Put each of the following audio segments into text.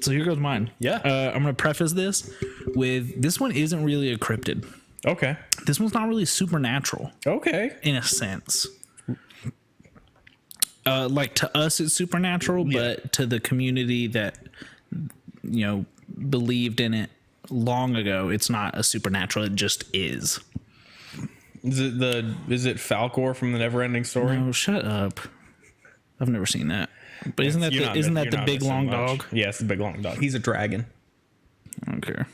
So here goes mine. Yeah. I'm going to preface this with this one isn't really a cryptid. Okay. This one's not really supernatural. Okay. In a sense. Like to us, it's supernatural, but to the community that, believed in it long ago, it's not a supernatural. It just is. Is it Falcor from the Neverending Story? No, shut up. I've never seen that. But isn't that the big long dog? Yeah, it's the big long dog. He's a dragon. I don't care.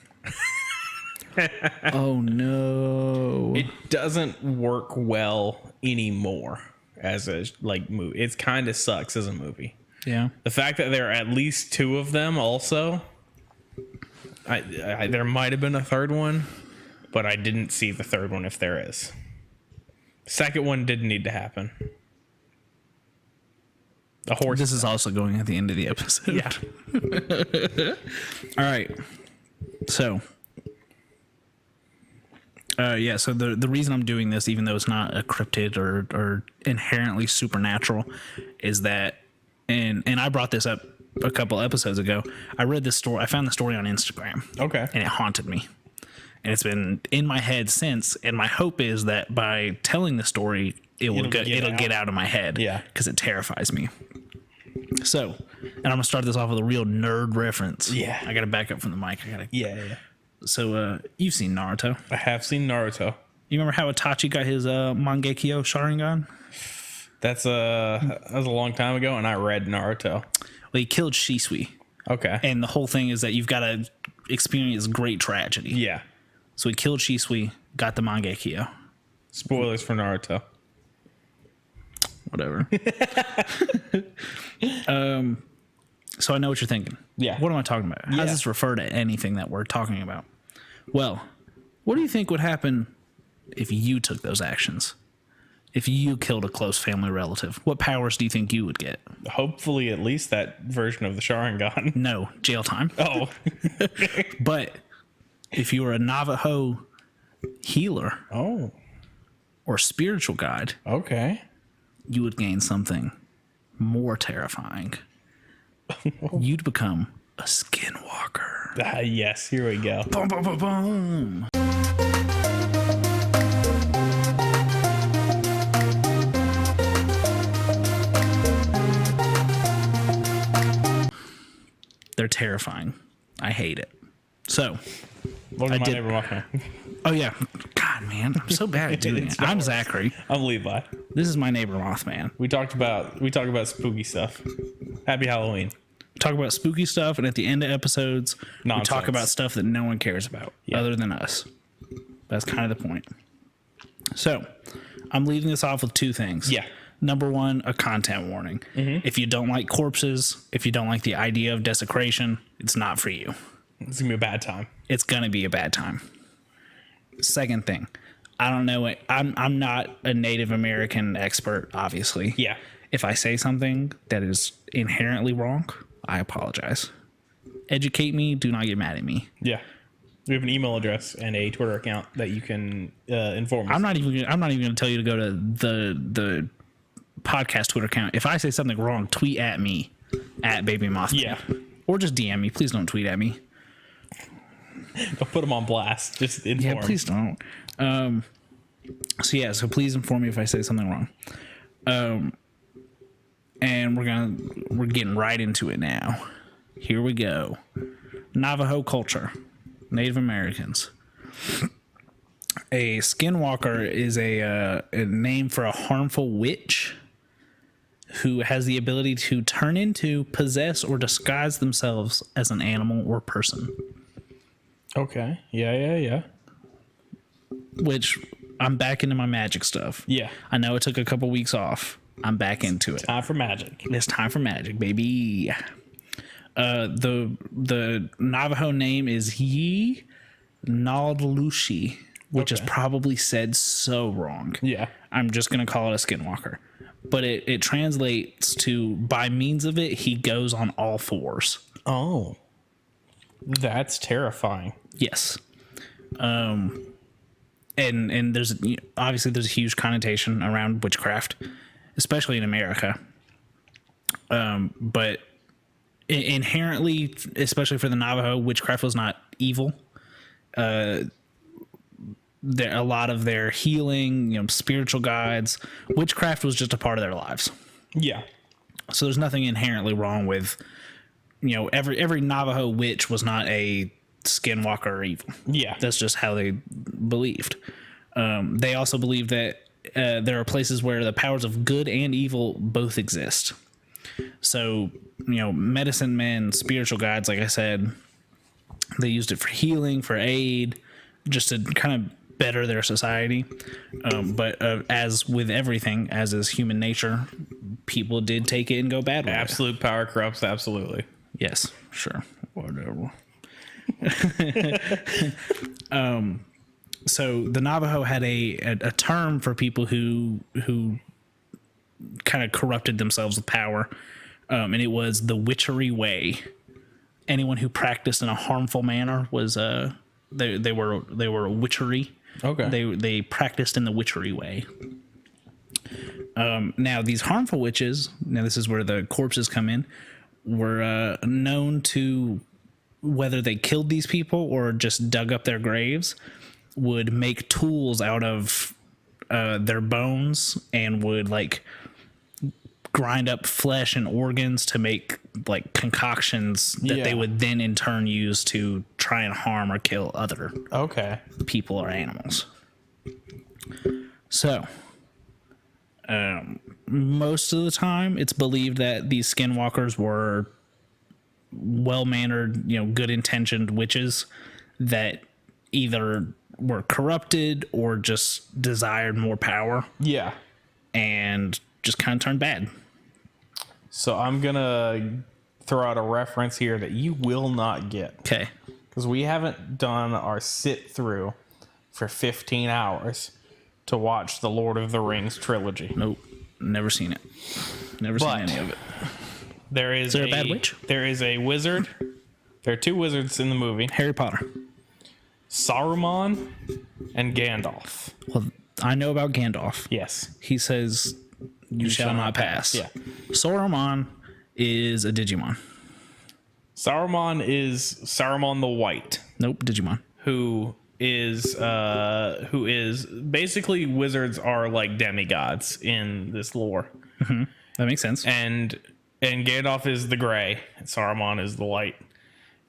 Oh no. It doesn't work well anymore as a movie. It kind of sucks as a movie. Yeah. The fact that there are at least two of them also. There might have been a third one, but I didn't see the third one if there is. Second one didn't need to happen. A horse. This is also going at the end of the episode. Yeah. All right. So. So the reason I'm doing this, even though it's not a cryptid or inherently supernatural, is that, and I brought this up a couple episodes ago. I read this story. I found the story on Instagram. Okay. And it haunted me. And it's been in my head since. And my hope is that by telling the story, it'll get out of my head. Yeah. Because it terrifies me. So, and I'm going to start this off with a real nerd reference. Yeah. I got to back up from the mic. Yeah. So, you've seen Naruto. I have seen Naruto. You remember how Itachi got his Mangekyo Sharingan? That was a long time ago, and I read Naruto. Well, he killed Shisui. Okay. And the whole thing is that you've got to experience great tragedy. Yeah. So he killed Shisui, got the Mangekyo. Spoilers for Naruto. Whatever. So I know what you're thinking. Yeah. What am I talking about? How does this refer to anything that we're talking about? Well, what do you think would happen if you took those actions? If you killed a close family relative, what powers do you think you would get? Hopefully at least that version of the Sharingan. No, jail time. Oh. But if you were a Navajo healer or spiritual guide, Okay. you would gain something more terrifying. You'd become a skinwalker. Yes, here we go. Boom, boom, boom, boom. They're terrifying. I hate it. So, Welcome to my neighbor Mothman. Oh yeah, God, man, I'm so bad at doing it. I'm Zachary. I'm Levi. This is my neighbor Mothman. We talk about spooky stuff. Happy Halloween. Talk about spooky stuff, and at the end of episodes, Nonsense. we talk about stuff that no one cares about other than us. That's kind of the point. So, I'm leaving this off with two things. Yeah. Number one, a content warning. Mm-hmm. If you don't like corpses, if you don't like the idea of desecration, it's not for you. It's gonna be a bad time. It's gonna be a bad time. Second thing, I don't know. I'm not a Native American expert, obviously. Yeah. If I say something that is inherently wrong, I apologize. Educate me. Do not get mad at me. Yeah. We have an email address and a Twitter account that you can inform us. I'm not even going to tell you to go to the podcast Twitter account. If I say something wrong, tweet at me at Baby Mothman. Yeah. Or just DM me. Please don't tweet at me. Don't put them on blast. Just inform. Yeah, please don't. So please inform me if I say something wrong. And we're getting right into it now. Here we go. Navajo culture, Native Americans. A skinwalker is a name for a harmful witch who has the ability to turn into, possess, or disguise themselves as an animal or person. Okay. Yeah. Which I'm back into my magic stuff. Yeah. I know it took a couple weeks off. I'm back into it. Time for magic. It's time for magic, baby. The Navajo name is Yi Naldlushi, which is probably said so wrong. Yeah. I'm just going to call it a skinwalker. But it translates to, by means of it, he goes on all fours. Oh. That's terrifying. Yes. And there's obviously there's a huge connotation around witchcraft, especially in America. But inherently, especially for the Navajo, witchcraft was not evil. A lot of their healing, spiritual guides, witchcraft was just a part of their lives. Yeah. So there's nothing inherently wrong with, every Navajo witch was not a skinwalker or evil. Yeah. That's just how they believed. They also believed that there are places where the powers of good and evil both exist. So, medicine men, spiritual guides, like I said, they used it for healing, for aid, just to kind of better their society. But as with everything, as is human nature, people did take it and go bad with Absolute power corrupts, absolutely. Yes, sure. Whatever. So the Navajo had a term for people who kind of corrupted themselves with power, and it was the witchery way. Anyone who practiced in a harmful manner was they were a witchery. Okay. They practiced in the witchery way. Now these harmful witches, now this is where the corpses come in, were known to, whether they killed these people or just dug up their graves, would make tools out of their bones and would grind up flesh and organs to make concoctions that they would then in turn use to try and harm or kill other people or animals. So most of the time it's believed that these skinwalkers were well-mannered, good intentioned witches that either were corrupted or just desired more power. Yeah. And just kind of turned bad. So I'm going to throw out a reference here that you will not get. Okay. Because we haven't done our sit through for 15 hours to watch the Lord of the Rings trilogy. Nope. Never seen it. Never seen any of it. Is there a bad witch? There is a wizard. There are two wizards in the movie. Harry Potter. Saruman and Gandalf. Well, I know about Gandalf. Yes. He says, you shall not pass. Yeah. Saruman is a Digimon. Saruman is Saruman the White. Nope, Digimon. Who is basically, wizards are like demigods in this lore. Mm-hmm. That makes sense. And Gandalf is the gray, and Saruman is the white.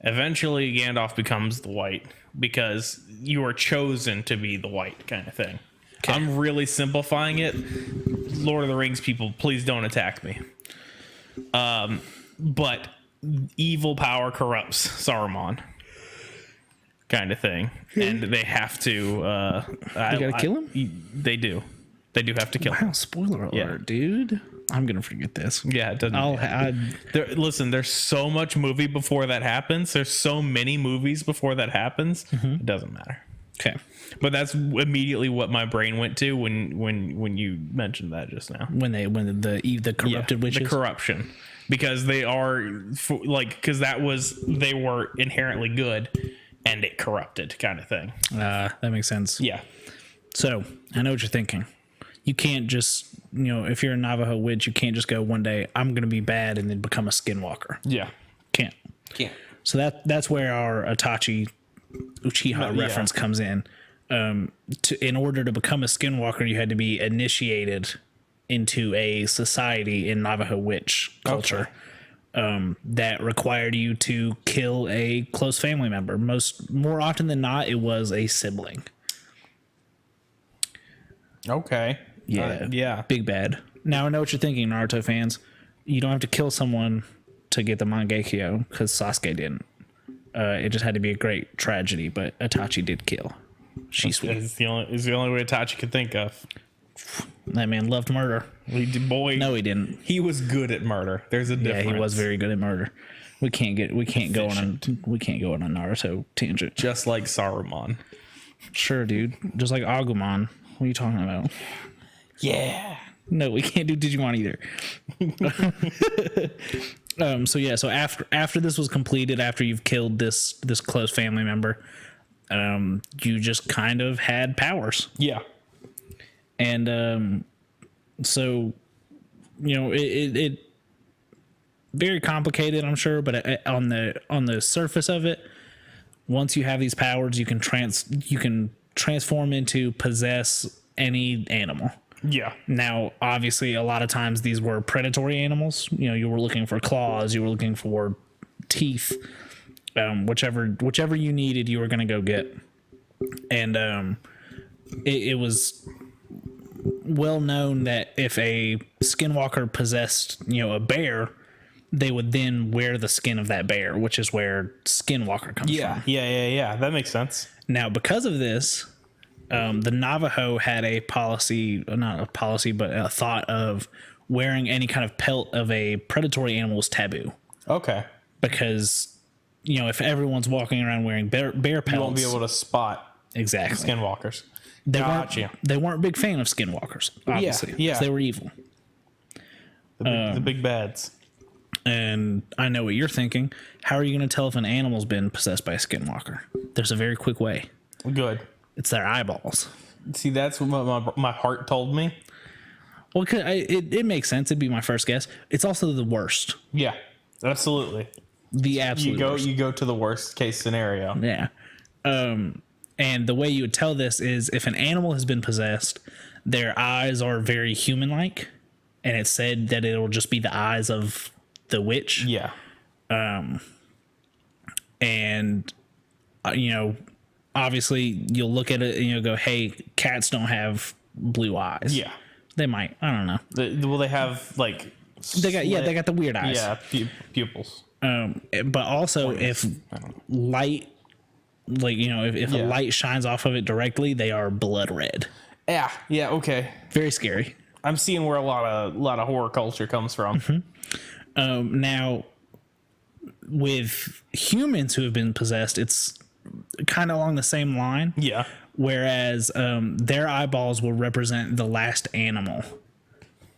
Eventually, Gandalf becomes the white because you are chosen to be the white, kind of thing. Okay. I'm really simplifying it. Lord of the Rings people, please don't attack me. But evil power corrupts Saruman, kind of thing, and they have to. You gotta kill him. They do. They do have to kill him. Wow! Spoiler alert, dude. I'm gonna forget this. Yeah, it doesn't. Listen, there's so much movie before that happens. There's so many movies before that happens. Mm-hmm. It doesn't matter. Okay, but that's immediately what my brain went to when you mentioned that just now. When the corrupted witches, the corruption, because they are because they were inherently good, and it corrupted, kind of thing. That makes sense. Yeah. So I know what you're thinking. You can't just, if you're a Navajo witch, you can't just go one day, I'm going to be bad and then become a skinwalker. Yeah. Can't. So that's where our Itachi Uchiha reference comes in. In order to become a skinwalker, you had to be initiated into a society in Navajo witch culture that required you to kill a close family member. More often than not, it was a sibling. Okay. Yeah. Yeah. Big bad. Now I know what you're thinking, Naruto fans. You don't have to kill someone to get the Mangekyo because Sasuke didn't. It just had to be a great tragedy, but Itachi did kill. She's sweet. It's the only way Itachi could think of. That man loved murder. No, he didn't. He was good at murder. There's a difference. Yeah, he was very good at murder. We can't go on a Naruto tangent. Just like Saruman. Sure, dude. Just like Agumon. What are you talking about? Yeah. No, we can't do Digimon either. So after this was completed, after you've killed this close family member, you just kind of had powers. Yeah. And so it very complicated, I'm sure, but on the surface of it, once you have these powers, you can transform into possess any animal. Yeah. Now, obviously, a lot of times these were predatory animals. You know, you were looking for claws, you were looking for teeth, whichever you needed, you were going to go get. And it was well known that if a skinwalker possessed, a bear, they would then wear the skin of that bear, which is where skinwalker comes from. Yeah. That makes sense. Now, because of this, the Navajo had not a policy, but a thought of wearing any kind of pelt of a predatory animal was taboo. Okay. Because, if everyone's walking around wearing bear pelts, You won't be able to spot exactly skinwalkers. They weren't a big fan of skinwalkers, obviously. Yeah. 'Cause they were evil. The big bads. And I know what you're thinking. How are you going to tell if an animal's been possessed by a skinwalker? There's a very quick way. Good. It's their eyeballs. See, that's what my heart told me. Well, it makes sense. It'd be my first guess. It's also the worst. Yeah, absolutely. The absolute worst. You go to the worst case scenario. Yeah. And the way you would tell this is if an animal has been possessed, their eyes are very human-like, and it's said that it'll just be the eyes of the witch. Yeah. And obviously you'll look at it and you'll go, hey, cats don't have blue eyes. Yeah. They might. I don't know. Will they have like? They got the weird eyes. Yeah, pupils. But also if light, if a light shines off of it directly, they are blood red. Yeah. Okay. Very scary. I'm seeing where a lot of horror culture comes from. Mm-hmm. Now, with humans who have been possessed, it's kind of along the same line. Yeah. Whereas their eyeballs will represent the last animal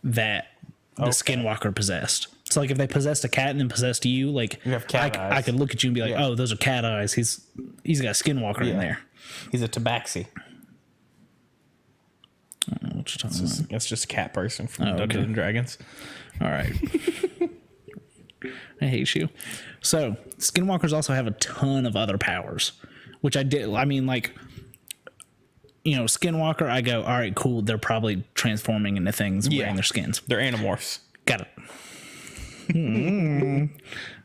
that the skinwalker possessed. So, like, if they possessed a cat and then possessed you, like, you have cat eyes. I could look at you and be like, oh, those are cat eyes. He's got a skinwalker in there. He's a tabaxi. I don't know what you're talking about. That's just a cat person from Dungeons and Dragons. All right. I hate you. So, skinwalkers also have a ton of other powers, which skinwalker, I go, all right, cool. They're probably transforming into things wearing their skins. They're animorphs. Got it.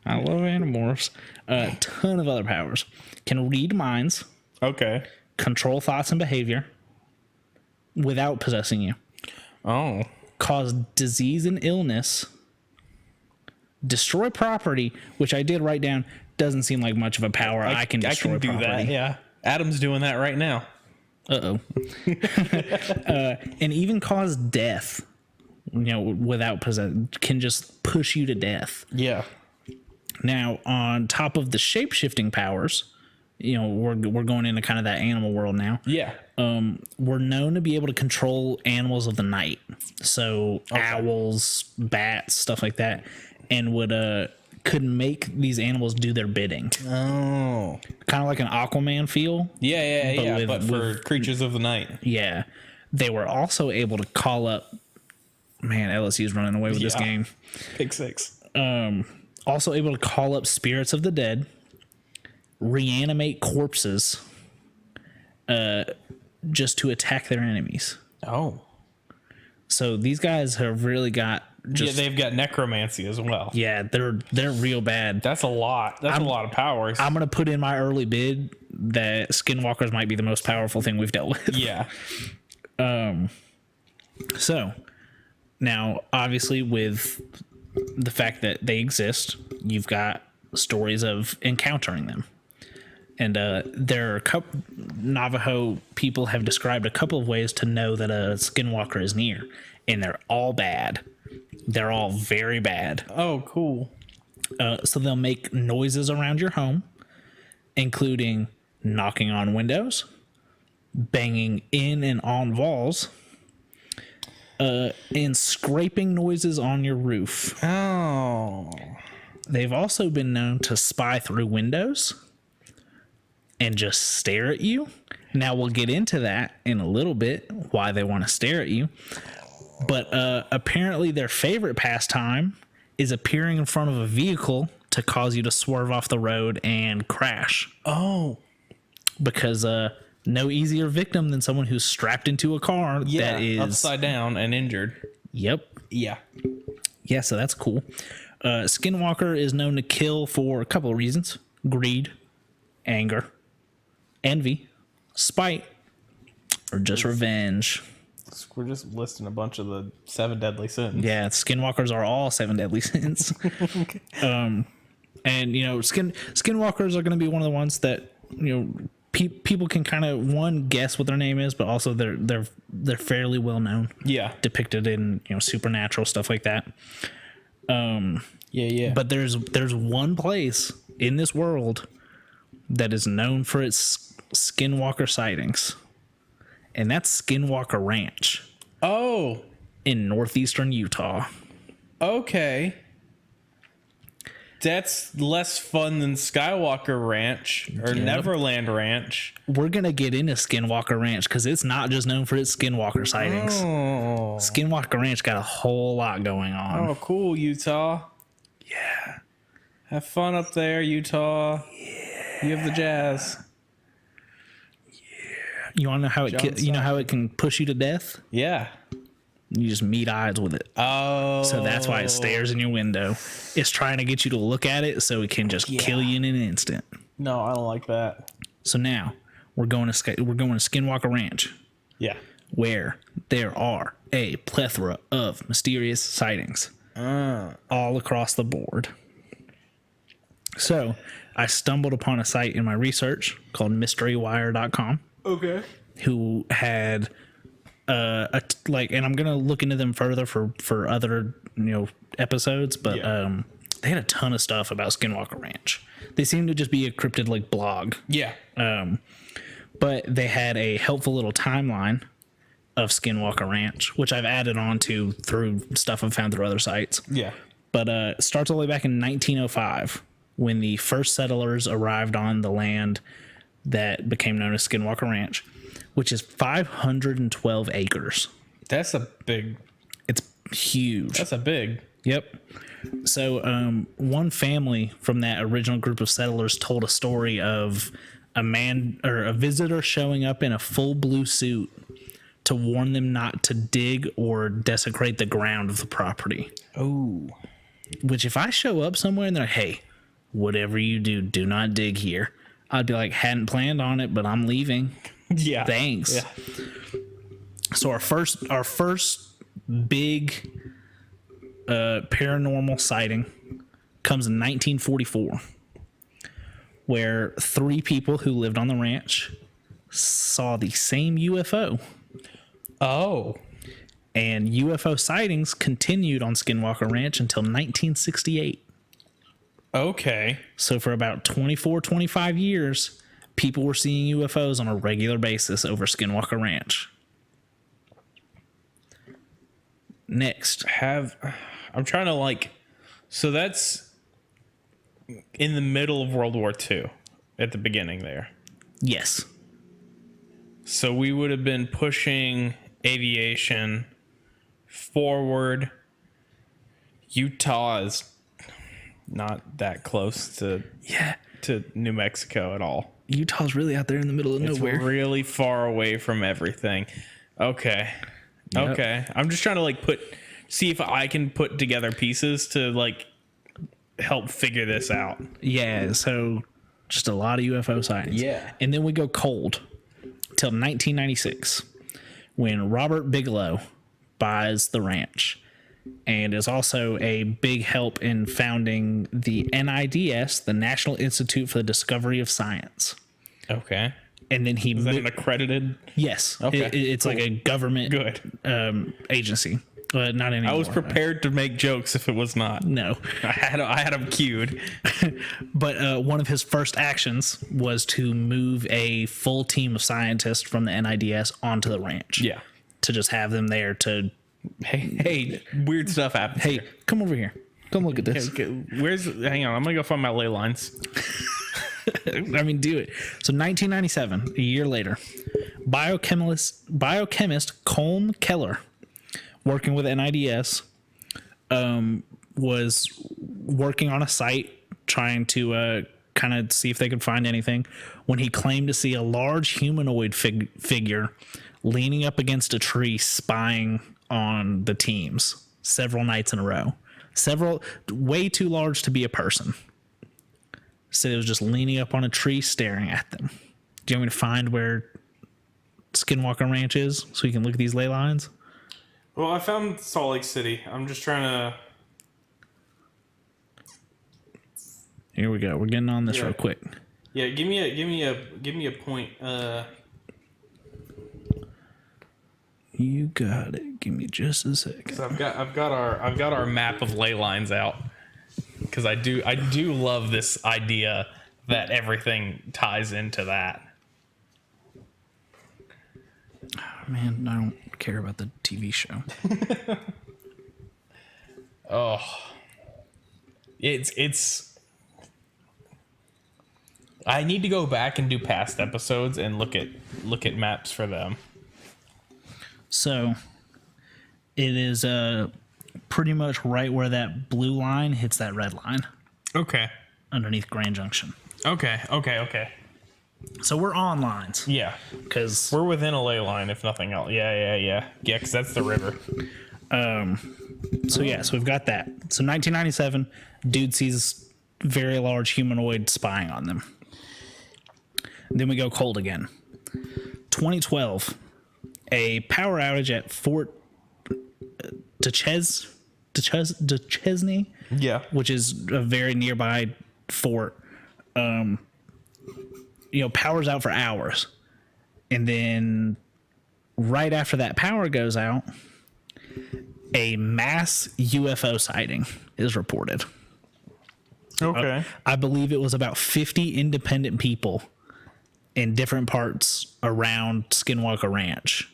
I love animorphs. A ton of other powers. Can read minds. Okay. Control thoughts and behavior without possessing you. Oh. Cause disease and illness. Destroy property, which I did write down. Doesn't seem like much of a power. I can destroy property. That. Yeah. Adam's doing that right now. Uh-oh. And even cause death. Without possession, can just push you to death. Yeah. Now, on top of the shape-shifting powers, we're going into kind of that animal world now. Yeah. We're known to be able to control animals of the night. So owls, bats, stuff like that, and could make these animals do their bidding. Oh. Kind of like an Aquaman feel. Yeah. But for creatures of the night. Yeah. They were also able to call up. Man, LSU's running away with this game. Pick six. Also able to call up spirits of the dead, reanimate corpses, just to attack their enemies. Oh. So these guys have really got they've got necromancy as well. Yeah, they're real bad. That's a lot. That's a lot of powers. I'm gonna put in my early bid that skinwalkers might be the most powerful thing we've dealt with. Yeah. So now, obviously, with the fact that they exist, you've got stories of encountering them. And there are Navajo people have described a couple of ways to know that a skinwalker is near, and they're all bad. They're all very bad. Oh, cool. So they'll make noises around your home, including knocking on windows, banging in and on walls, and scraping noises on your roof. Oh. They've also been known to spy through windows and just stare at you. Now we'll get into that in a little bit, why they want to stare at you. But apparently their favorite pastime is appearing in front of a vehicle to cause you to swerve off the road and crash. Oh. Because no easier victim than someone who's strapped into a car that is upside down and injured. Yep. Yeah. Yeah, so that's cool. Skinwalker is known to kill for a couple of reasons: greed, anger, envy, spite, or just revenge. We're just listing a bunch of the 7 deadly sins. Yeah, skinwalkers are all 7 deadly sins. And skinwalkers are going to be one of the ones that people can kind of guess what their name is, but also they're fairly well known. Yeah, depicted in supernatural stuff like that. But there's one place in this world that is known for its skinwalker sightings, and that's Skinwalker Ranch. Oh, in northeastern Utah. Okay. That's less fun than Skywalker Ranch or Neverland Ranch. We're going to get into Skinwalker Ranch because it's not just known for its skinwalker sightings. Oh. Skinwalker Ranch got a whole lot going on. Oh, cool, Utah. Yeah. Have fun up there, Utah. Yeah. You have the jazz. You want to know how it can push you to death? Yeah. You just meet eyes with it. Oh. So that's why it stares in your window. It's trying to get you to look at it so it can just kill you in an instant. No, I don't like that. So now we're going to Skinwalker Ranch. Yeah. Where there are a plethora of mysterious sightings all across the board. So I stumbled upon a site in my research called MysteryWire.com. Okay. Who had and I'm gonna look into them further for other episodes, but they had a ton of stuff about Skinwalker Ranch. They seem to just be a cryptid blog. Yeah. But they had a helpful little timeline of Skinwalker Ranch, which I've added on to through stuff I've found through other sites. Yeah. But it starts all the way back in 1905 when the first settlers arrived on the land that became known as Skinwalker Ranch, which is 512 acres. It's huge. That's a big. Yep. So one family from that original group of settlers told a story of a man or a visitor showing up in a full blue suit to warn them not to dig or desecrate the ground of the property. Oh. Which if I show up somewhere and they're like, hey, whatever you do, do not dig here, I'd be like, hadn't planned on it, but I'm leaving. Yeah. Thanks. Yeah. So our first big paranormal sighting comes in 1944, where 3 people who lived on the ranch saw the same UFO. Oh. And UFO sightings continued on Skinwalker Ranch until 1968. Okay. So for about 25 years, people were seeing UFOs on a regular basis over Skinwalker Ranch. Next. I'm trying to so that's in the middle of World War II at the beginning there. Yes. So we would have been pushing aviation forward. Utah is not that close to New Mexico at all. Utah's really out there in the middle of nowhere. It's really far away from everything. Okay. Yep. Okay. I'm just trying to see if I can put together pieces to help figure this out. Yeah, so just a lot of UFO sightings. Yeah. And then we go cold till 1996 when Robert Bigelow buys the ranch and is also a big help in founding the NIDS, the National Institute for the Discovery of Science. Okay. And then is that an accredited? Yes. Okay. It's cool. like a government agency. Not anymore. I was prepared to make jokes if it was not. No. I had them queued. But one of his first actions was to move a full team of scientists from the NIDS onto the ranch. Yeah. To just have them there to... Hey, weird stuff happens. Hey, come over here. Come look at this. Hang on, I'm going to go find my ley lines. I mean, do it. So 1997, a year later, biochemist Colm Keller, working with NIDS, was working on a site trying to kind of see if they could find anything when he claimed to see a large humanoid figure leaning up against a tree spying on the teams several nights in a row. Way too large to be a person. Said it was just leaning up on a tree staring at them. Do you want me to find where Skinwalker Ranch is so you can look at these ley lines? Well, I found Salt Lake City. I'm just trying to... Here we go. We're getting on this real quick. Yeah, give me a point. You got it. Give me just a second. So I've got our map of ley lines out, because I do love this idea that everything ties into that. Oh, man, I don't care about the TV show. Oh, it's. I need to go back and do past episodes and look at maps for them. So it is pretty much right where that blue line hits that red line. Okay. Underneath Grand Junction. Okay. So we're on lines. Yeah. Because We're within a ley line, if nothing else. Yeah. Yeah, because that's the river. So we've got that. So 1997, dude sees very large humanoid spying on them. Then we go cold again. 2012, a power outage at Fort Duchesne, Yeah. which is a very nearby fort. Power's out for hours. And then right after that power goes out, a mass UFO sighting is reported. Okay. I believe it was about 50 independent people in different parts around Skinwalker Ranch,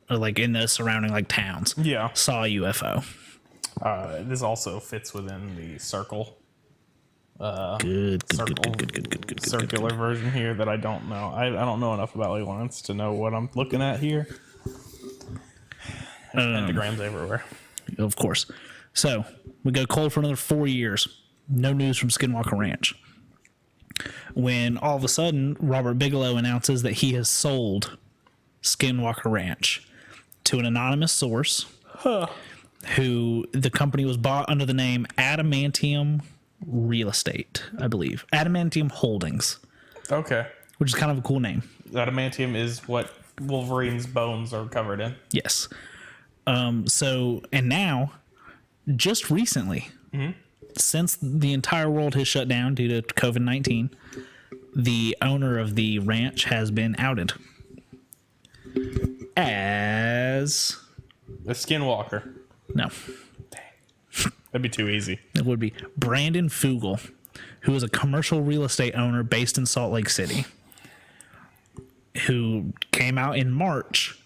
or like in the surrounding towns. Yeah. Saw a UFO. This also fits within the circle. Good. Circular version here that I don't know. I don't know enough about ley lines to know what I'm looking at here. There's pentagrams everywhere. Of course. So we go cold for another 4 years. No news from Skinwalker Ranch. When all of a sudden, Robert Bigelow announces that he has sold Skinwalker Ranch to an anonymous source who the company was bought under the name Adamantium Real Estate, I believe. Adamantium Holdings. Okay. Which is kind of a cool name. Adamantium is what Wolverine's bones are covered in. Yes. And now, just recently, since the entire world has shut down due to COVID-19, the owner of the ranch has been outed as A Skinwalker. no, That'd be too easy. it would be Brandon Fugel, who is a commercial real estate owner based in Salt Lake City, who came out in March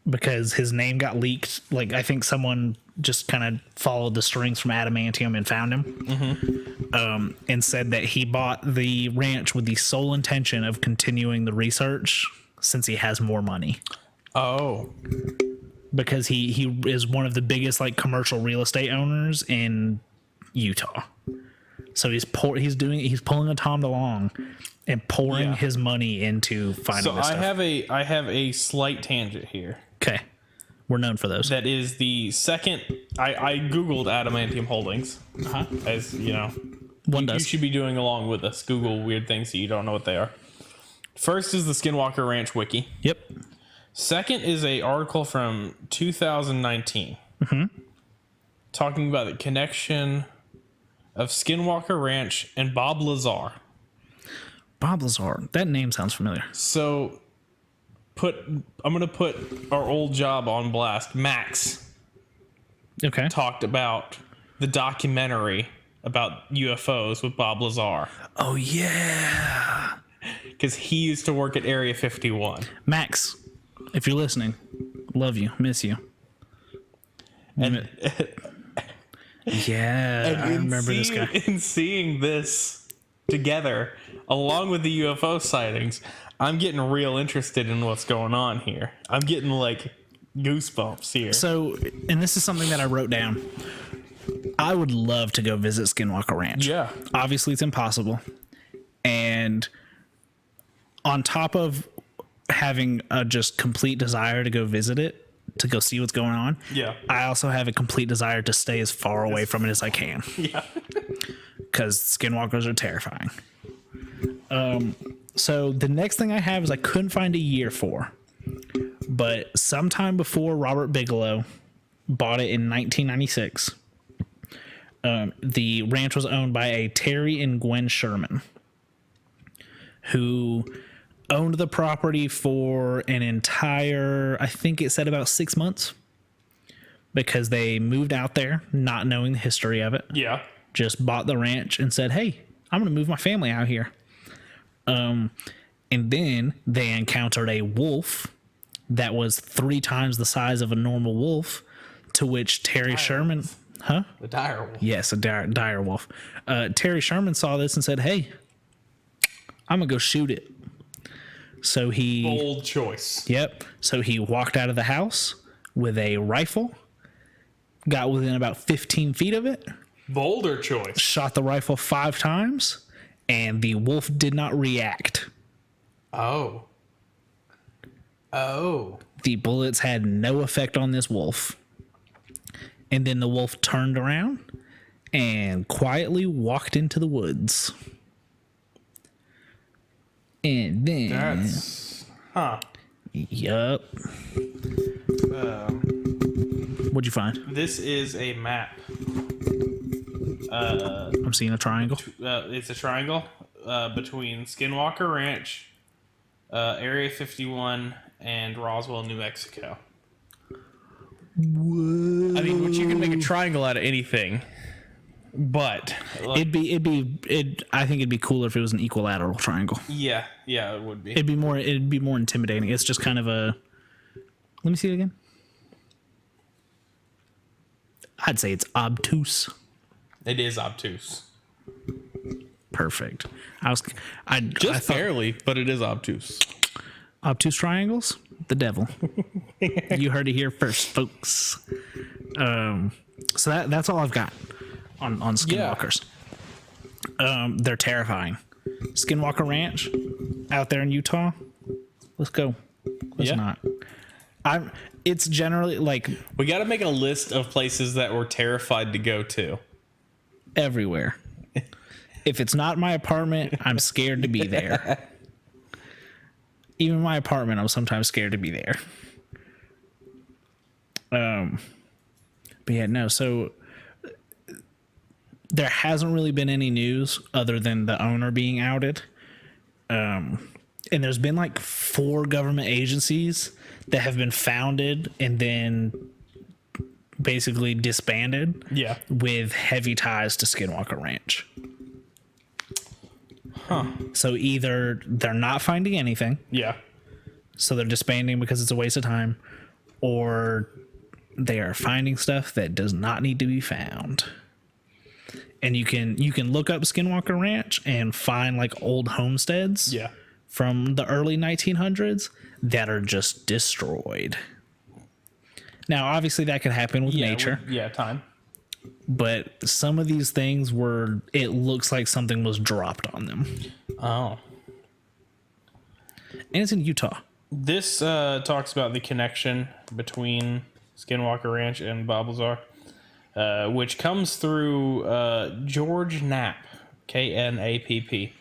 because his name got leaked. I think someone just kind of followed the strings from Adamantium and found him, and said that he bought the ranch with the sole intention of continuing the research since he has more money. Oh. Because he is one of the biggest commercial real estate owners in Utah. So he's pulling a Tom DeLonge and pouring his money into finding this stuff. I have a slight tangent here. Okay. We're known for those. That is the second. I Googled Adamantium Holdings. As you know, One you does. should be doing along with us. Google weird things that you don't know what they are. First is the Skinwalker Ranch wiki. Yep. Second is a article from 2019 talking about the connection of Skinwalker Ranch and Bob Lazar. Bob Lazar. That name sounds familiar. So I'm going to put our old job on blast. Max Okay. talked about the documentary about UFOs with Bob Lazar. Oh, yeah. Because he used to work at Area 51. Max, if you're listening, love you. Miss you. And Yeah, I remember this guy. In seeing this together, along with the UFO sightings, I'm getting real interested in what's going on here. I'm getting goosebumps here. So, and this is something that I wrote down. I would love to go visit Skinwalker Ranch. Yeah. Obviously, it's impossible. And on top of having a just complete desire to go visit it, to go see what's going on, Yeah. I also have a complete desire to stay as far away from it as I can. Yeah. Because skinwalkers are terrifying. So the next thing I have is I couldn't find a year for, but sometime before Robert Bigelow bought it in 1996, the ranch was owned by a Terry and Gwen Sherman, who owned the property for an entire, I think it said about 6 months, because they moved out there not knowing the history of it. Yeah. Just bought the ranch and said, hey, I'm going to move my family out here. And then they encountered a wolf that was 3 times the size of a normal wolf, to which Terry Sherman... Huh? The dire wolf. Yes, a dire wolf. Terry Sherman saw this and said, hey, I'm going to go shoot it. So he... Bold choice. Yep. So he walked out of the house with a rifle, got within about 15 feet of it, Bolder choice. shot the rifle 5 times, and the wolf did not react. Oh. The bullets had no effect on this wolf. And then the wolf turned around and quietly walked into the woods. And then... That's... Huh. Yup. What'd you find? This is a map. I'm seeing a triangle. It's a triangle between Skinwalker Ranch, Area 51, and Roswell, New Mexico. Whoa. I mean, which you can make a triangle out of anything, but like, I think it'd be cooler if it was an equilateral triangle. yeah, it would be. It'd be more intimidating. It's just kind of a... Let me see it again. I'd say it's obtuse. It is obtuse. Perfect. I thought Barely, but it is obtuse. obtuse triangles, the devil. You heard it here first, folks. So that's all I've got on Skinwalkers. They're terrifying. Skinwalker Ranch out there in Utah. Let's go. Let's not. It's generally like We got to make a list of places that we're terrified to go to. everywhere. If it's not my apartment, I'm scared to be there. Even my apartment, I'm sometimes scared to be there. But yeah, no. So there hasn't really been any news other than the owner being outed. And there's been like 4 government agencies that have been founded and then basically disbanded. Yeah. With heavy ties to Skinwalker Ranch. Huh. So either they're not finding anything. Yeah. So they're disbanding because it's a waste of time, or they are finding stuff that does not need to be found. And you can look up Skinwalker Ranch and find like old homesteads from the early 1900s that are just destroyed. Now, obviously that could happen with nature. Time. But some of these things it looks like something was dropped on them. Oh. And it's in Utah. This talks about the connection between Skinwalker Ranch and Babelzar, which comes through George Knapp, Knapp,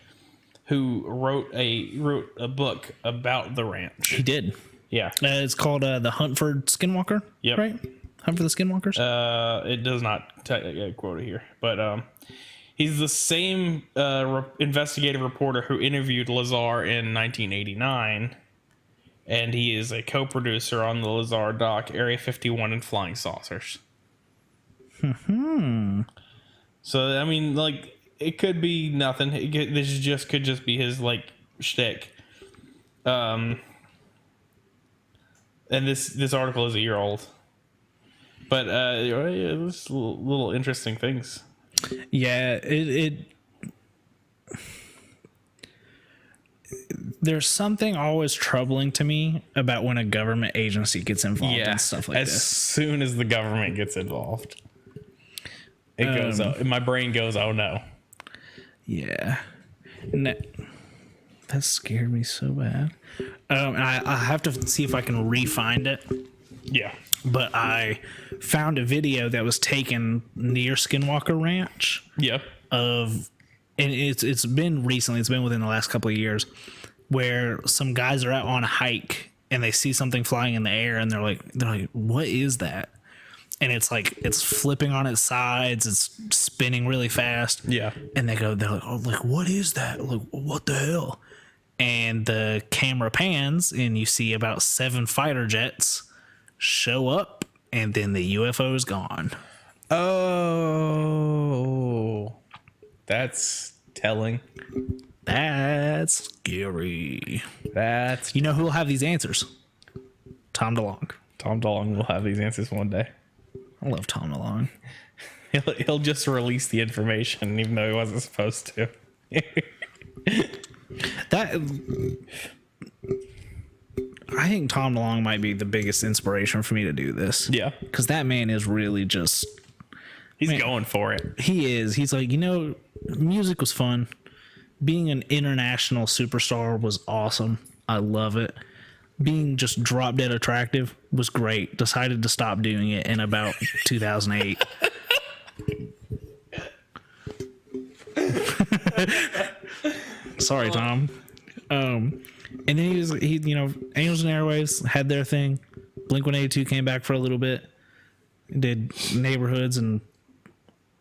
who wrote a book about the ranch. He did. Yeah. It's called The Hunt for Skinwalker. Yep. Right? Hunt for the Skinwalkers? It does not quote it here, but he's the same investigative reporter who interviewed Lazar in 1989, and he is a co-producer on the Lazar doc Area 51 and Flying Saucers. So I mean, like, it could be nothing. This could just be his like shtick. And this article is a year old. But it was little interesting things. Yeah, there's something always troubling to me about when a government agency gets involved in stuff like as this. Soon as the government gets involved. It goes. My brain goes. Oh no. Yeah. And that scared me so bad. And I have to see if I can re-find it. Yeah. But I found a video that was taken near Skinwalker Ranch Yeah. and it's been recently. It's been within the last couple of years, where some guys are out on a hike and they see something flying in the air and they're like, what is that? And it's like, it's flipping on its sides. It's spinning really fast. Yeah. And they're like, oh, like, what is that? Like, what the hell? And the camera pans and you see about 7 fighter jets show up, and then the UFO is gone. Oh, that's telling. That's scary. You know who will have these answers? Tom DeLonge. Tom DeLonge will have these answers one day. I love Tom DeLonge. He'll just release the information even though he wasn't supposed to. I think Tom DeLonge might be the biggest inspiration for me to do this. Yeah. Because that man is really just... He's going for it. He is. He's like, music was fun. Being an international superstar was awesome. I love it. Being just drop dead attractive was great. Decided to stop doing it in about 2008. Sorry, Tom. And then he Angels and Airwaves had their thing. Blink-182 came back for a little bit. Did Neighborhoods and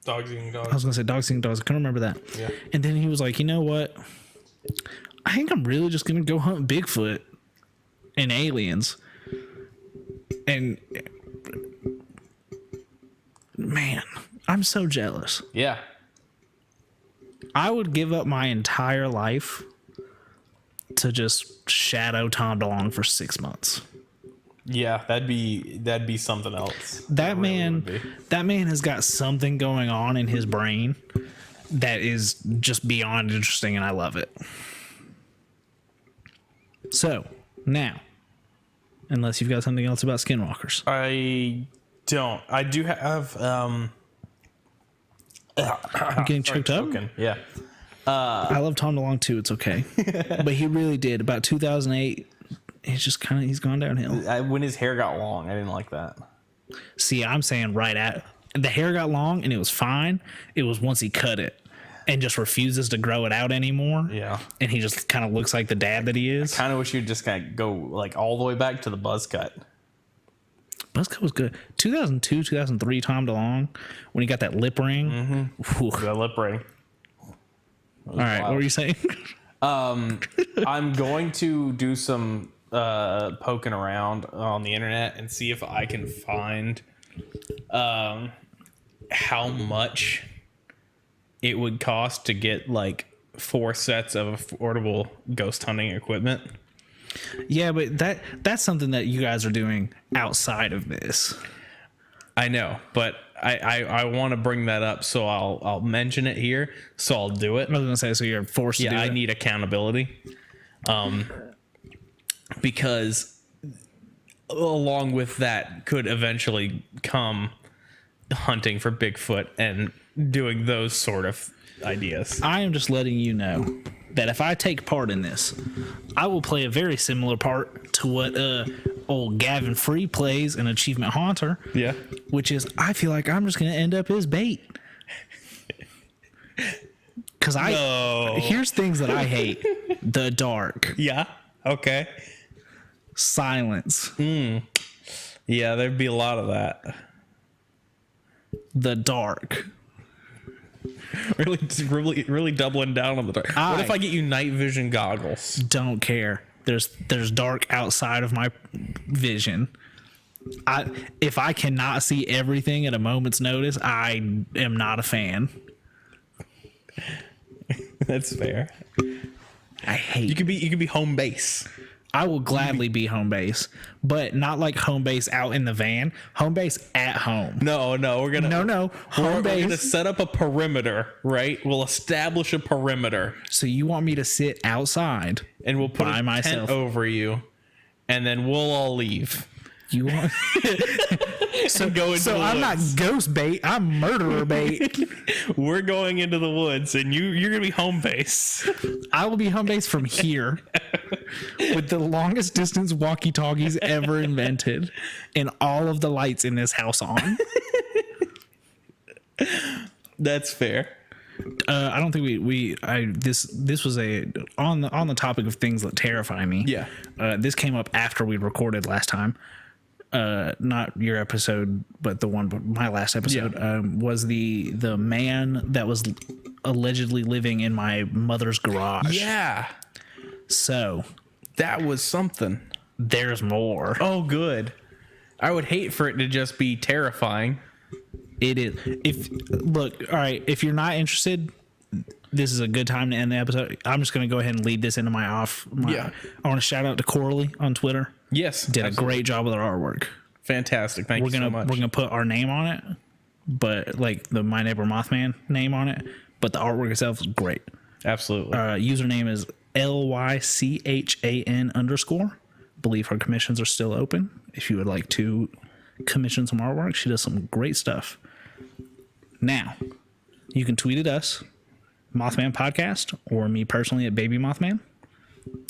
Dogs Eating Dogs. I was gonna say Dogs Eating Dogs. I couldn't remember that. Yeah. And then he was like, you know what? I think I'm really just gonna go hunt Bigfoot and aliens. And man, I'm so jealous. Yeah. I would give up my entire life to just shadow Tom DeLonge for 6 months. Yeah, that'd be something else. That man has got something going on in his brain that is just beyond interesting, and I love it. So now, unless you've got something else about Skinwalkers, I don't. I do have. I'm getting choked up. Yeah. I love Tom DeLonge too. It's okay, but he really did. About 2008, he's gone downhill. When his hair got long, I didn't like that. See, I'm saying the hair got long and it was fine. It was once he cut it and just refuses to grow it out anymore. Yeah. And he just kind of looks like the dad that he is. Kind of wish you'd just kind of go like all the way back to the buzz cut. Buzzcut was good. 2002, 2003, Tom DeLonge, when he got that lip ring. Mm-hmm. The lip ring. All right, what were you saying? I'm going to do some poking around on the internet and see if I can find how much it would cost to get like 4 sets of affordable ghost hunting equipment. Yeah, but that's something that you guys are doing outside of this. I know, but I want to bring that up, so I'll mention it here. So I'll do it. I was gonna say, so you're forced to do it. I need accountability, because along with that could eventually come hunting for Bigfoot and doing those sort of ideas. I am just letting you know that if I take part in this, I will play a very similar part to what old Gavin Free plays in Achievement Haunter. Yeah. Which is, I feel like I'm just going to end up as bait. Because here's things that I hate. The dark. Yeah. Okay. Silence. Yeah, there'd be a lot of that. The dark. Really doubling down on the dark. What if I get you night vision goggles? Don't care. There's dark outside of my vision. If I cannot see everything at a moment's notice, I am not a fan. That's fair. I hate. You could be home base. I will gladly be home base, but not like home base out in the van. Home base at home. No, we're gonna home base. We're gonna set up a perimeter, right? We'll establish a perimeter. So you want me to sit outside and we'll put by a myself tent over you, and then we'll all leave. You want? so I'm not ghost bait. I'm murderer bait. We're going into the woods, and you're gonna be home base. I will be home base from here with the longest distance walkie-talkies ever invented, and all of the lights in this house on. That's fair. I don't think this was on the topic of things that terrify me. Yeah. This came up after we recorded last time. Not your episode, but my last episode. Yeah. Was the man that was allegedly living in my mother's garage. Yeah. So That was something. there's more. Oh, good. I would hate for it to just be terrifying. It is. All right, if you're not interested, this is a good time to end the episode. I'm just going to go ahead and lead this into Yeah. I want to shout out to Coralie on Twitter. Yes. Did absolutely. a great job with our artwork. Fantastic. Thank you so much. We're gonna put our name on it, but like the My Neighbor Mothman name on it. But the artwork itself is great. Absolutely. Username is LYCHAN_. Believe her commissions are still open. If you would like to commission some artwork, she does some great stuff. Now, you can tweet at us, Mothman Podcast, or me personally at Baby Mothman.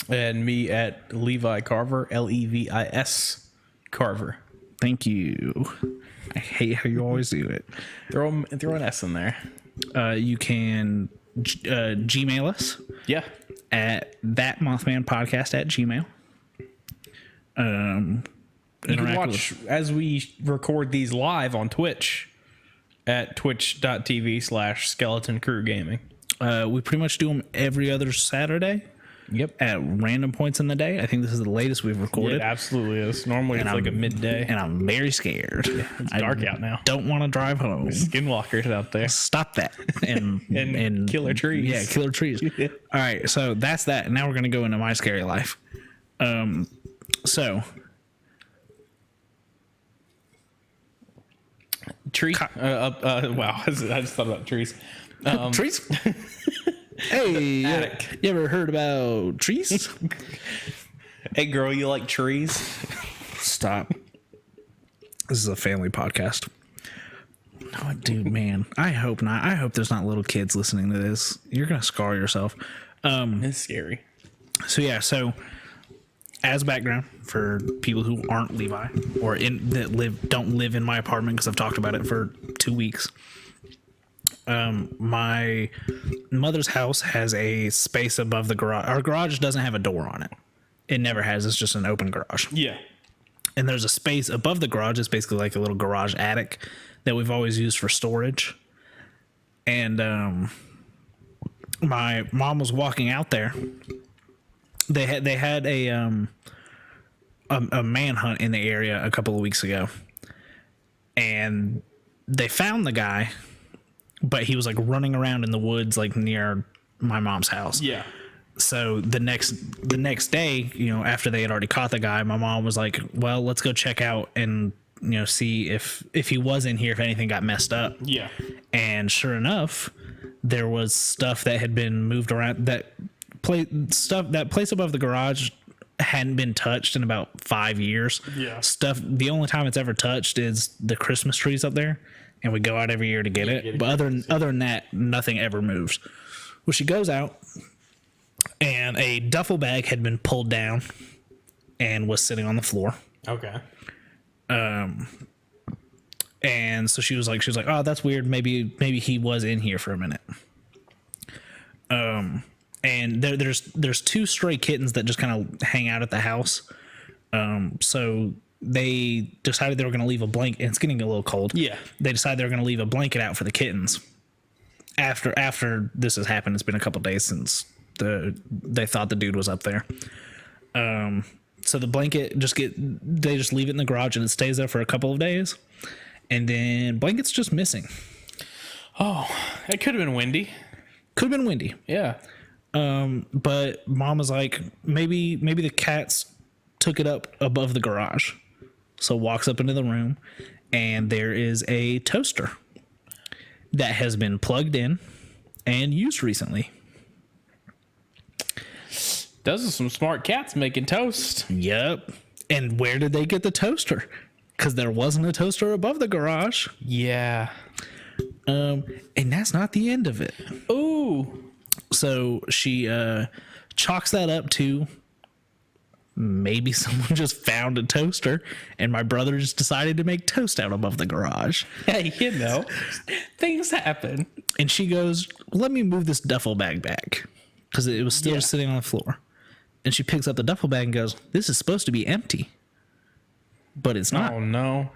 And me at Levi Carver, Levis Carver. Thank you. I hate how you always do it. Throw an S in there. You can Gmail us Yeah. at thatmothmanpodcast@gmail. You can watch as we record these live on Twitch at twitch.tv/Skeleton Crew Gaming. We pretty much do them every other Saturday Yep. at random points in the day. I think this is the latest we've It recorded. absolutely is. Normally it's like a midday. And I'm very scared. It's dark out now. Don't want to drive home. Skinwalkers out there. Stop that. And killer trees. Yeah, killer trees. All right, so that's that. Now we're going to go into my scary life. So Tree. Wow. I just thought about trees. trees? Hey, Attic. you ever heard about trees? Hey, girl, you like trees? Stop. This is a family podcast. No, dude, man. I hope not. I hope there's not little kids listening to this. You're going to scar yourself. It's scary. So as background for people who aren't Levi or don't live in my apartment, because I've talked about it for 2 weeks. My mother's house has a space above the garage. Our garage doesn't have a door on it. It never has. It's just an open garage. Yeah. And there's a space above the garage. It's basically like a little garage attic that we've always used for storage. And my mom was walking out there. They had a manhunt in the area a couple of weeks ago, and they found the guy, but he was like running around in the woods like near my mom's house. Yeah. So the next day, after they had already caught the guy, my mom was like, well, let's go check out and see if he was in here, if anything got messed up. Yeah. And sure enough, there was stuff that had been moved around. That place above the garage hadn't been touched in about 5 years. Yeah. The only time it's ever touched is the Christmas trees up there, and we go out every year to get it. But other than that, nothing ever moves. Well, she goes out, and a duffel bag had been pulled down and was sitting on the floor. Okay. And so she was like, oh, that's weird. Maybe he was in here for a minute. And there's 2 stray kittens that just kind of hang out at the house. So they decided they were going to leave a blanket. It's getting a little cold. Yeah. They decided they were going to leave a blanket out for the kittens. After this has happened, it's been a couple days since they thought the dude was up there. So the blanket they just leave it in the garage and it stays there for a couple of days. And then blanket's just missing. Oh, it could have been windy. Could have been windy. Yeah. But mom was like, maybe the cats took it up above the garage. So walks up into the room, and there is a toaster that has been plugged in and used recently. Those are some smart cats making toast. Yep. And where did they get the toaster? Because there wasn't a toaster above the garage. Yeah. And that's not the end of it. Ooh. So she chalks that up to maybe someone just found a toaster and my brother just decided to make toast out above the garage. Hey, things happen. And she goes, let me move this duffel bag back because it was still sitting on the floor. And she picks up the duffel bag and goes, this is supposed to be empty. But it's not. Oh, no.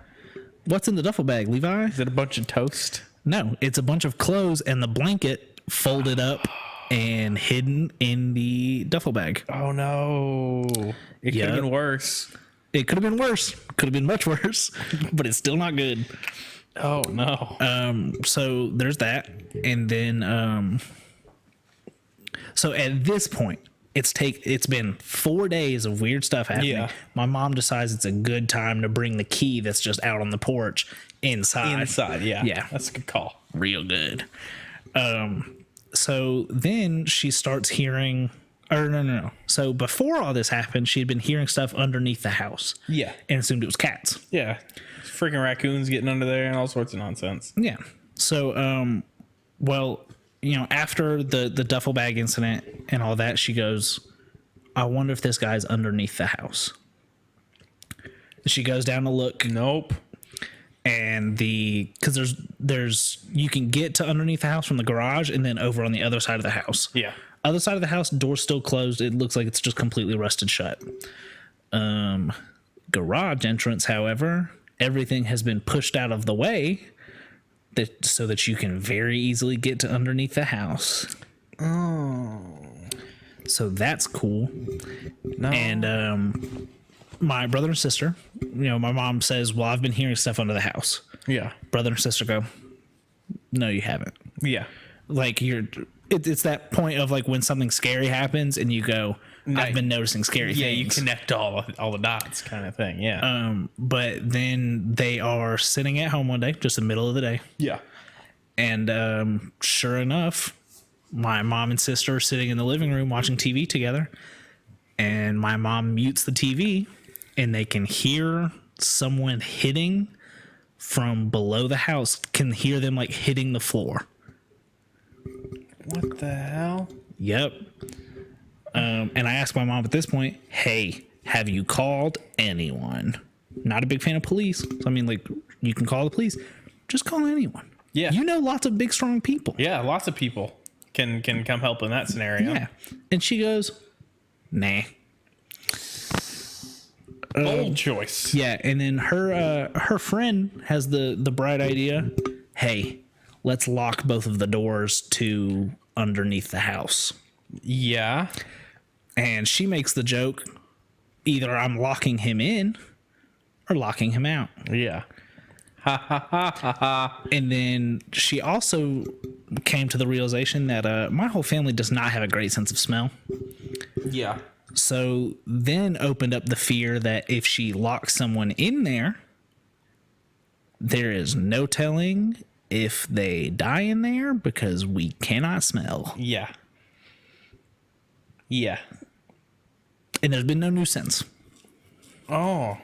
What's in the duffel bag, Levi? Is it a bunch of toast? No, it's a bunch of clothes and the blanket folded up and hidden in the duffel bag. Oh, no. It could have been worse. It could have been worse. Could have been much worse, but it's still not good. Oh, no. So there's that. And then, so at this point, it's been 4 days of weird stuff happening. Yeah. My mom decides it's a good time to bring the key that's just out on the porch inside. Yeah. Yeah. That's a good call. Real good. So then she starts hearing, or no. So before all this happened, she'd been hearing stuff underneath the house. Yeah. And assumed it was cats. Yeah. Freaking raccoons getting under there and all sorts of nonsense. Yeah. So, well, after the duffel bag incident and all that, she goes, I wonder if this guy's underneath the house. She goes down to look. Nope. And because there's you can get to underneath the house from the garage and then over on the other side of the house. Yeah. Other side of the house, door's still closed. It looks like it's just completely rusted shut. Garage entrance, however, everything has been pushed out of the way so that you can very easily get to underneath the house. Oh. So that's cool. No. And my brother and sister, my mom says, well, I've been hearing stuff under the house. Yeah. Brother and sister go, no, you haven't. Yeah. Like it's that point of like when something scary happens and you go, I've been noticing scary things. Yeah, you connect all the dots kind of thing. Yeah. But then they are sitting at home one day, just the middle of the day. Yeah. And sure enough, my mom and sister are sitting in the living room watching TV together. And my mom mutes the TV and they can hear someone hitting from below the house, can hear them like hitting the floor. What the hell? Yep. And I asked my mom at this point, hey, have you called anyone? Not a big fan of police. So, I mean, like, you can call the police. Just call anyone. Yeah. Lots of big, strong people. Yeah, lots of people can come help in that scenario. Yeah. And she goes, nah. Bold choice. Yeah. And then her friend has the bright idea, hey, let's lock both of the doors to underneath the house. Yeah. And she makes the joke, either I'm locking him in or locking him out. Yeah. Ha ha ha ha ha. And then she also came to the realization that my whole family does not have a great sense of smell. Yeah. So then opened up the fear that if she locks someone in there, there is no telling if they die in there because we cannot smell. Yeah. Yeah. And there's been no news since. Oh.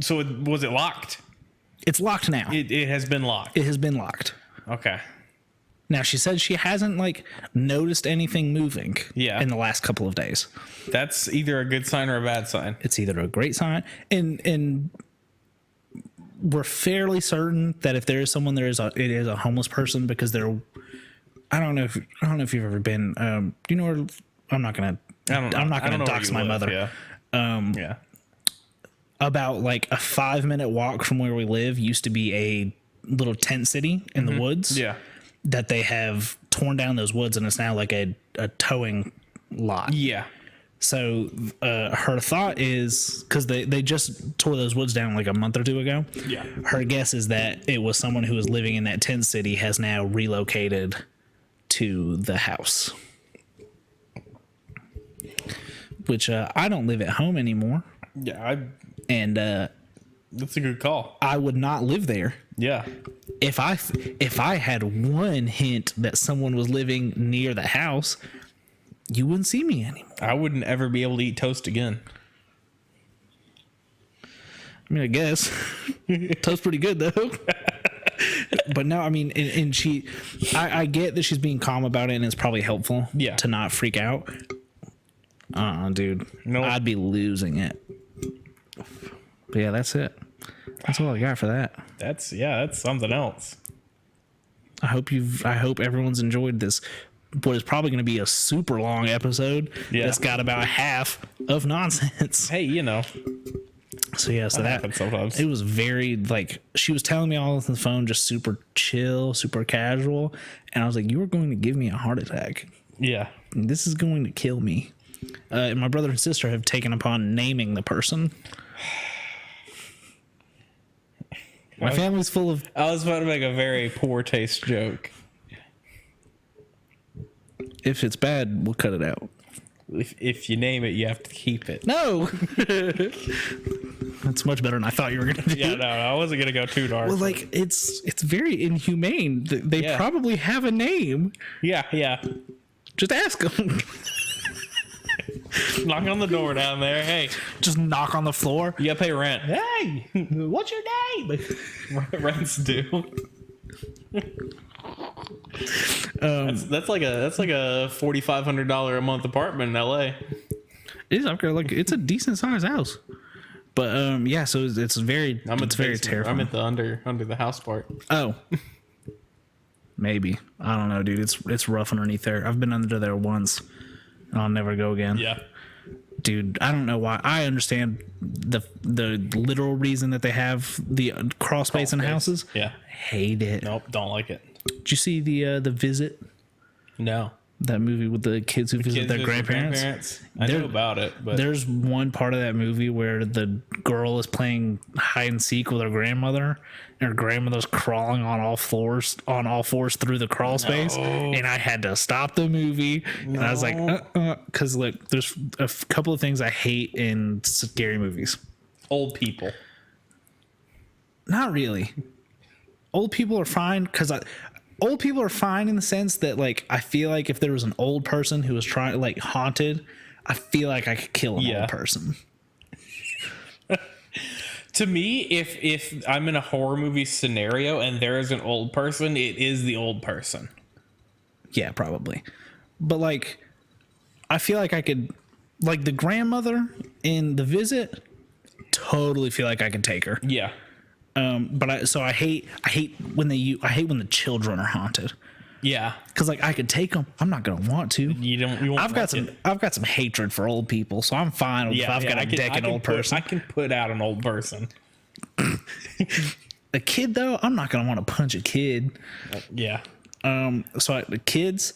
So was it locked? It's locked now. It has been locked. It has been locked. Okay. Now, she said she hasn't noticed anything moving in the last couple of days. That's either a good sign or a bad sign. It's either a great sign, and we're fairly certain that if there is someone, it is a homeless person because they're. I don't know if you've ever been. You know where? I'm not gonna dox my mother. Yeah. Yeah. About like a 5-minute walk from where we live used to be a little tent city in the woods. Yeah. That they have torn down those woods and it's now like a towing lot. Yeah. So her thought is, because they just tore those woods down like a month or two ago. Yeah. Her guess is that it was someone who was living in that tent city has now relocated to the house. Which I don't live at home anymore. Yeah. And that's a good call. I would not live there. Yeah. If I had one hint that someone was living near the house, you wouldn't see me anymore. I wouldn't ever be able to eat toast again. I mean, I guess. Toast's pretty good, though. But no, I mean, and I get that she's being calm about it, and it's probably helpful to not freak out. Dude. Nope. I'd be losing it. But yeah, that's it. That's all I got for that. That's something else. I hope everyone's enjoyed this. What is probably going to be a super long episode that's got about half of nonsense. Hey, you know. So yeah, so that happens sometimes. It was very like she was telling me all on the phone, just super chill, super casual, and I was like, "You are going to give me a heart attack. Yeah, this is going to kill me." And my brother and sister have taken upon naming the person. My family's full of. I was about to make a very poor taste joke. If it's bad, we'll cut it out. If you name it, you have to keep it. No. That's much better than I thought you were going to do. Yeah, no, I wasn't going to go too dark. Well, like, it's very inhumane. They probably have a name. Yeah. Just ask them. Knock on the door down there. Hey. Just knock on the floor. You gotta pay rent. Hey, what's your name? Rent's due. That's like a $4,500 a month apartment in LA. It is okay. Like it's a decent sized house, but yeah. So it's very terrifying. I'm at the under the house part. Oh, maybe I don't know, dude. It's rough underneath there. I've been under there once, and I'll never go again. Yeah, dude. I don't know why. I understand the literal reason that they have the crawl space in houses. Yeah, hate it. Nope, don't like it. Did you see the Visit? No. That movie with the kids who visit their grandparents? I know about it, but there's one part of that movie where the girl is playing hide and seek with her grandmother, and her grandmother's crawling on all fours through the crawl space, and I had to stop the movie, and I was like, because look, there's a couple of things I hate in scary movies. Old people. Not really. Old people are fine because old people are fine in the sense that, like, I feel like if there was an old person who was trying, like, haunted, I feel like I could kill an old person. To me, if I'm in a horror movie scenario and there is an old person, it is the old person. Yeah, probably. But, like, I feel like I could, like, the grandmother in The Visit, totally feel like I could take her. Yeah. But I hate when the children are haunted. Yeah, because like I could take them. I'm not gonna want to. You won't. I've got some hatred for old people, so I'm fine if I've got to deck an old person. I can put out an old person. A kid though, I'm not gonna want to punch a kid. Yeah. So the kids,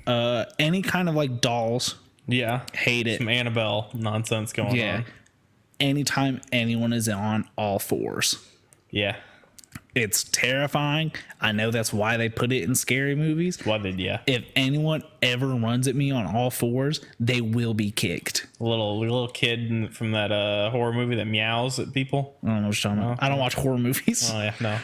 any kind of like dolls. Yeah. Hate it. Some Annabelle nonsense going on. Yeah. Anytime anyone is on all fours. Yeah. It's terrifying. I know that's why they put it in scary movies. Why did If anyone ever runs at me on all fours, they will be kicked. Little kid from that horror movie that meows at people. I don't know what you're talking about. I don't watch horror movies. Oh yeah, no.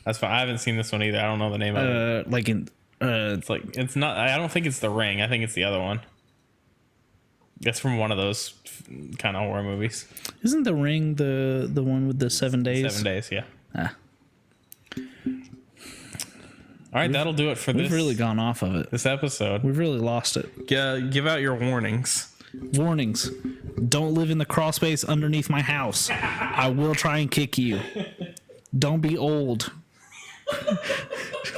That's fine. I haven't seen this one either. I don't know the name of it. Like in it's not. I don't think it's The Ring. I think it's the other one. It's from one of those kind of horror movies. Isn't The Ring the one with the 7 days? 7 days, yeah. All right, that'll do it for this. We've really gone off of it. This episode. We've really lost it. Give out your warnings. Warnings. Don't live in the crawl space underneath my house. I will try and kick you. Don't be old.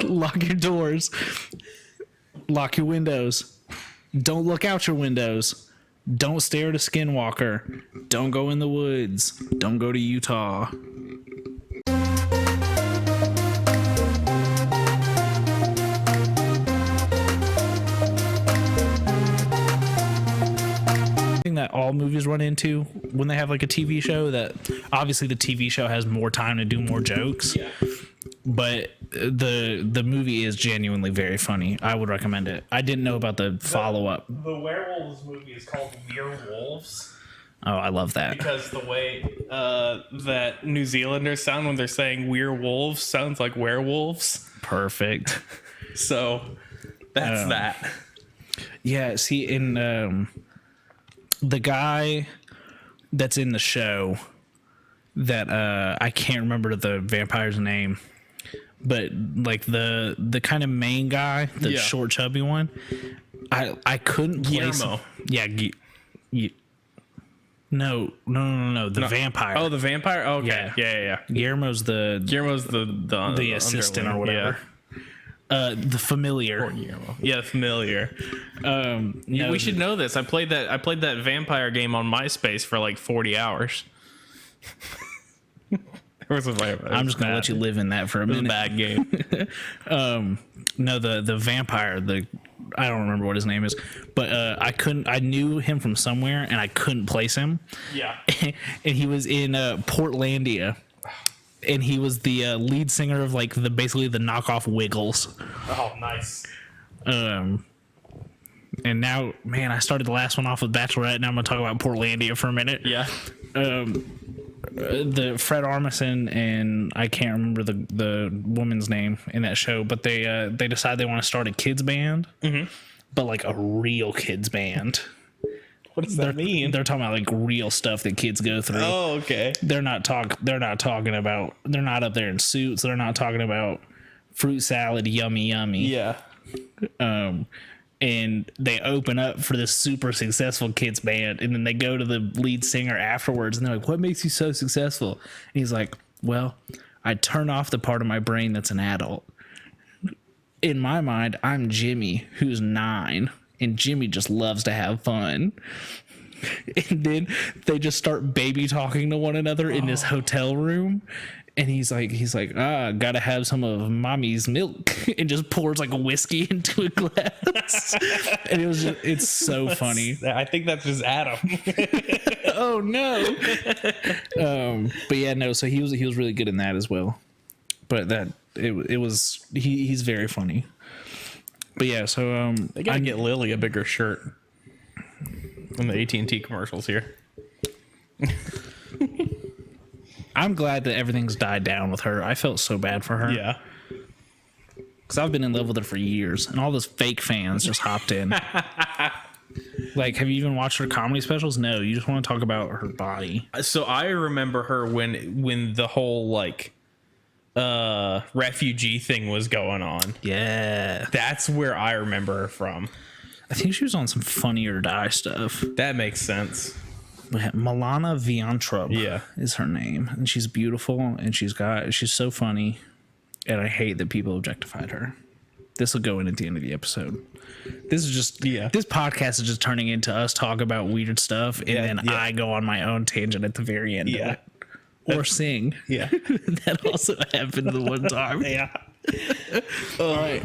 Lock your doors. Lock your windows. Don't look out your windows. Don't stare at a skinwalker. Don't go in the woods. Don't go to Utah. That all movies run into when they have like a TV show, that obviously the TV show has more time to do more jokes, but the movie is genuinely very funny. I would recommend it. I didn't know about the follow-up. The werewolves movie is called Werewolves. Oh, I love that. Because the way that New Zealanders sound when they're saying werewolves sounds like werewolves. Perfect. So that's that. Yeah, see, in the guy that's in the show that I can't remember the vampire's name, but like the kind of main guy, the short chubby one. I couldn't place Guillermo. No. The vampire. Oh, the vampire. Okay. Yeah. Guillermo's the assistant or whatever. The familiar. Guillermo. Yeah, familiar. No, We should know this. I played that vampire game on MySpace for like 40 hours. There was a vampire. I'm just gonna let you live in that for a minute. Bad game. No, the vampire. I don't remember what his name is, but I knew him from somewhere, and I couldn't place him. Yeah. And he was in Portlandia, and he was the lead singer of like basically the knockoff Wiggles. Oh, nice. And now, man, I started the last one off with Bachelorette. Now I'm gonna talk about Portlandia for a minute. Yeah. The Fred Armisen and I can't remember the woman's name in that show, but they decide they want to start a kids band, but like a real kids band. What does that mean? They're talking about like real stuff that kids go through. Oh, okay. They're not talking about. They're not up there in suits. They're not talking about fruit salad, yummy. Yeah. And they open up for this super successful kids band, and then they go to the lead singer afterwards, and they're like, "What makes you so successful?" And he's like, "Well, I turn off the part of my brain that's an adult. In my mind, I'm Jimmy, who's 9, and Jimmy just loves to have fun." And then they just start baby talking to one another in this hotel room. And he's like, gotta have some of mommy's milk, and just pours like a whiskey into a glass. And it's so funny. I think that's just Adam. Oh no. But yeah, no. So he was really good in that as well. But he's very funny. But yeah, so They gotta get Lily a bigger shirt in the AT&T commercials here. I'm glad that everything's died down with her. I felt so bad for her. Yeah. Because I've been in love with her for years, and all those fake fans just hopped in. Like, have you even watched her comedy specials? No, you just want to talk about her body. So I remember her when the whole like refugee thing was going on. Yeah. That's where I remember her from. I think she was on some Funny or Die stuff. That makes sense. Milana Viantrub is her name, and she's beautiful, and she's so funny, and I hate that people objectified her. This will go in at the end of the episode. This is just this podcast is just turning into us talk about weird stuff, and then I go on my own tangent at the very end of it. Or sing. Yeah. That also happened the one time. Yeah. All right.